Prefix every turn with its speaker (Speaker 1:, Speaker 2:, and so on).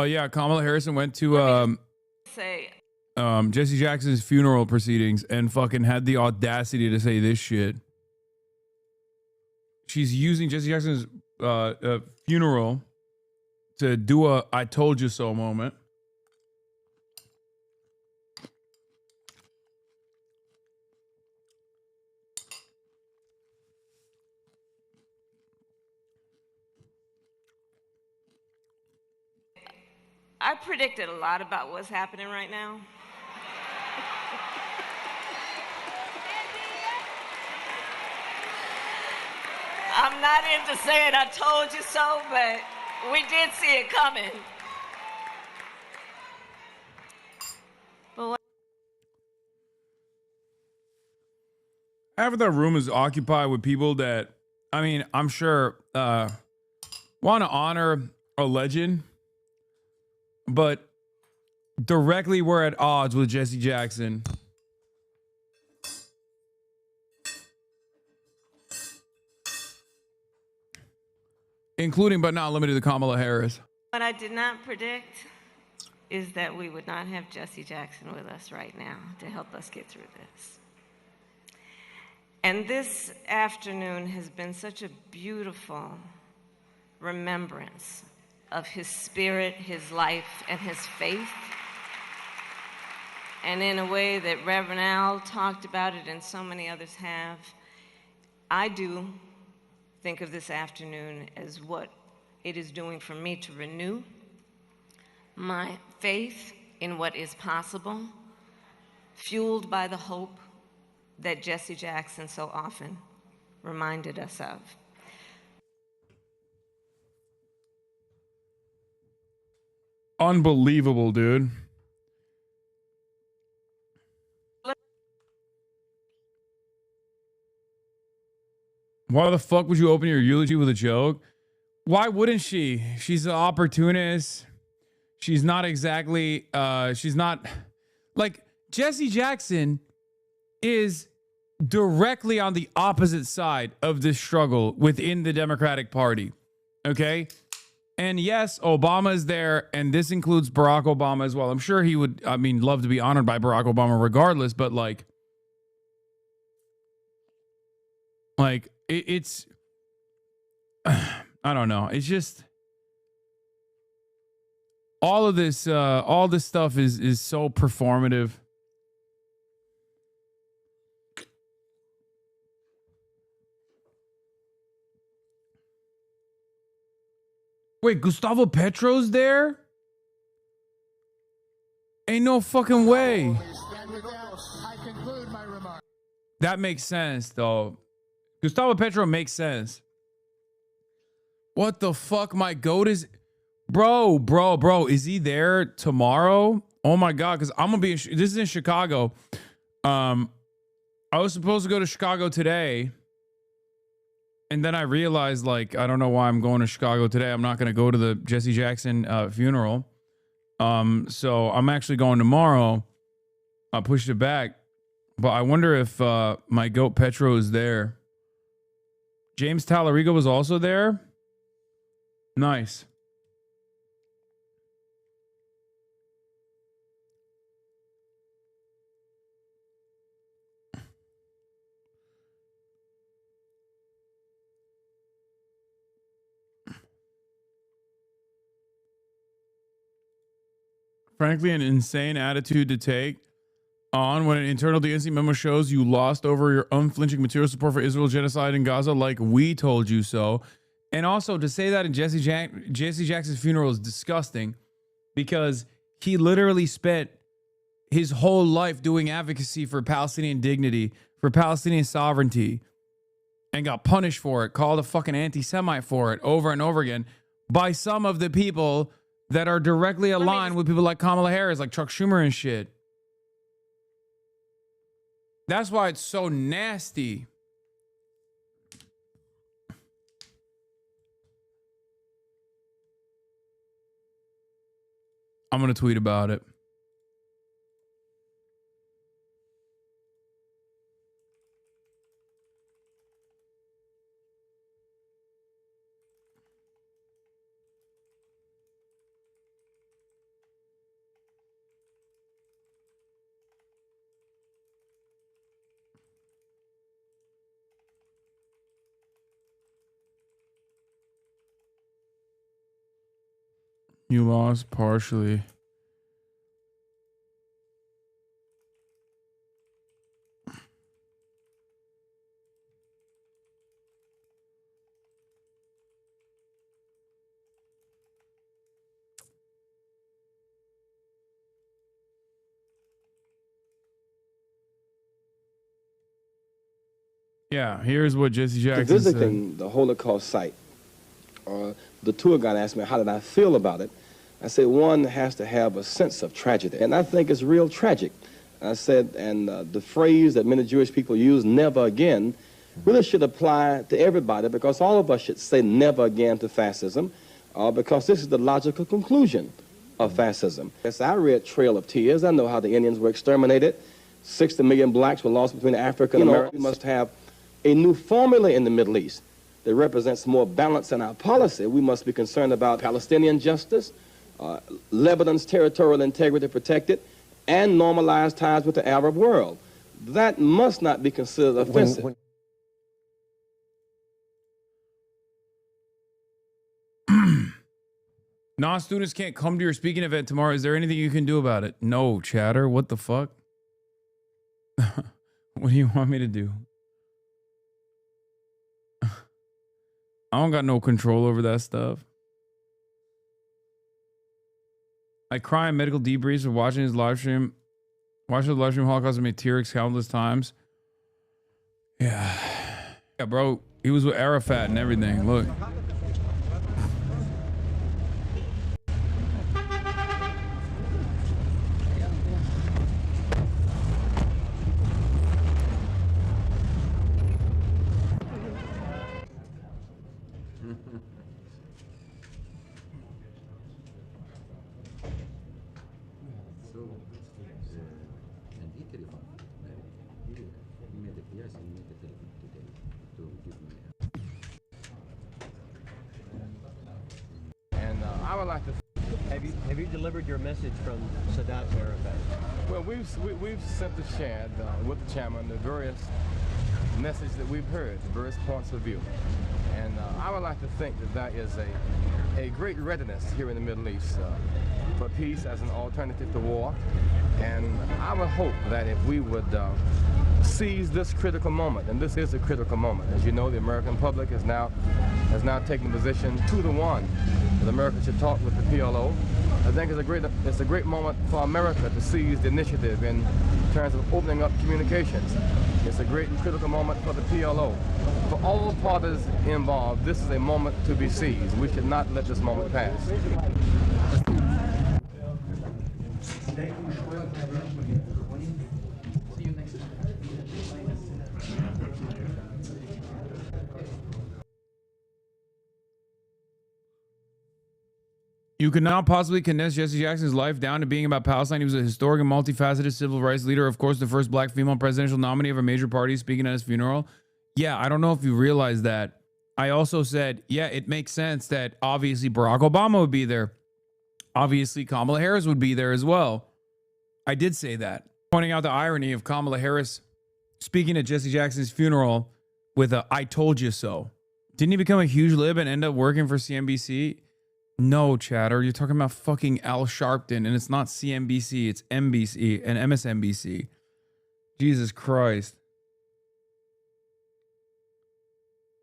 Speaker 1: Yeah, Kamala Harris went to
Speaker 2: say
Speaker 1: Jesse Jackson's funeral proceedings and fucking had the audacity to say this shit. She's using Jesse Jackson's funeral to do a "I told you so" moment.
Speaker 2: I predicted a lot about what's happening right now. I'm not into saying I told you so, but we did see it coming. But
Speaker 1: Half of that room is occupied with people that, I mean, I'm sure want to honor a legend, but directly we're at odds with Jesse Jackson. Including but not limited to Kamala Harris.
Speaker 2: what I did not predict is that we would not have Jesse Jackson with us right now to help us get through this. And this afternoon has been such a beautiful remembrance of his spirit, his life, and his faith. And in a way that Reverend Al talked about it and so many others have, I do think of this afternoon as what it is doing for me to renew my faith in what is possible, fueled by the hope that Jesse Jackson so often reminded us of.
Speaker 1: Unbelievable, dude. Why the fuck would you open your eulogy with a joke? Why wouldn't she? She's an opportunist. She's not exactly, she's not, like, Jesse Jackson is directly on the opposite side of this struggle within the Democratic Party, okay? And yes, Obama is there, and this includes Barack Obama as well. I'm sure he would, I mean, love to be honored by Barack Obama regardless, but like it's, I don't know. It's just, all this stuff is so performative. Wait, Gustavo Petro's there? Ain't no fucking way. That makes sense, though. Gustavo Petro makes sense. What the fuck? My goat is... Bro, is he there tomorrow? Oh my God, because I'm going to be... This is in Chicago. I was supposed to go to Chicago today. And then I realized, like, I don't know why I'm going to Chicago today. I'm not going to go to the Jesse Jackson funeral. So I'm actually going tomorrow. I pushed it back. But I wonder if my goat Petro is there. James Talarico was also there. Nice. Frankly, an insane attitude to take on when an internal DNC memo shows you lost over your unflinching material support for Israel genocide in Gaza, like we told you so. And also to say that in Jesse Jackson's funeral is disgusting, because he literally spent his whole life doing advocacy for Palestinian dignity, for Palestinian sovereignty, and got punished for it, called a fucking anti-Semite for it over and over again by some of the people that are directly aligned with people like Kamala Harris, like Chuck Schumer and shit. That's why it's so nasty. I'm going to tweet about it. You lost partially. Yeah, here's what Jesse Jackson
Speaker 3: visiting
Speaker 1: said.
Speaker 3: the Holocaust site, the tour guide asked me how did I feel about it. I said one has to have a sense of tragedy, and I think it's real tragic. I said, and the phrase that many Jewish people use, never again, really should apply to everybody, because all of us should say never again to fascism, because this is the logical conclusion of fascism. Yes, I read Trail of Tears. I know how the Indians were exterminated. 60 million blacks were lost between Africa and America. We must have a new formula in the Middle East that represents more balance in our policy. We must be concerned about Palestinian justice, Lebanon's territorial integrity protected, and normalized ties with the Arab world. That must not be considered offensive.
Speaker 1: Non-students can't come to your speaking event tomorrow. Is there anything you can do about it? No, chatter. What the fuck? What do you want me to do? I don't got no control over that stuff. I cry in medical debriefs of watching his live stream. Watching the live stream Holocaust made tears countless times. Yeah. Yeah, bro. He was with Arafat and everything. Look.
Speaker 3: And I would like to.
Speaker 4: Have you delivered your message from Sadat to Arafat?
Speaker 3: Well, we've simply shared with the chairman the various messages that we've heard, the various points of view. And I would like to think that there is a great readiness here in the Middle East for peace as an alternative to war. And I would hope that if we would seize this critical moment, and this is a critical moment. As you know, the American public has now taken the position 2-1 that America should talk with the PLO. I think it's a great moment for America to seize the initiative in terms of opening up communications. It's a great and critical moment for the PLO. For all parties involved, this is a moment to be seized. We should not let this moment pass.
Speaker 1: You could not possibly condense Jesse Jackson's life down to being about Palestine. He was a historic and multifaceted civil rights leader. Of course, the first black female presidential nominee of a major party speaking at his funeral. Yeah, I don't know if you realize that. I also said, yeah, it makes sense that obviously Barack Obama would be there. Obviously, Kamala Harris would be there as well. I did say that. Pointing out the irony of Kamala Harris speaking at Jesse Jackson's funeral with a "I told you so." Didn't he become a huge lib and end up working for CNBC? No, chatter. You're talking about fucking Al Sharpton, and it's not CNBC, it's NBC and MSNBC. Jesus Christ.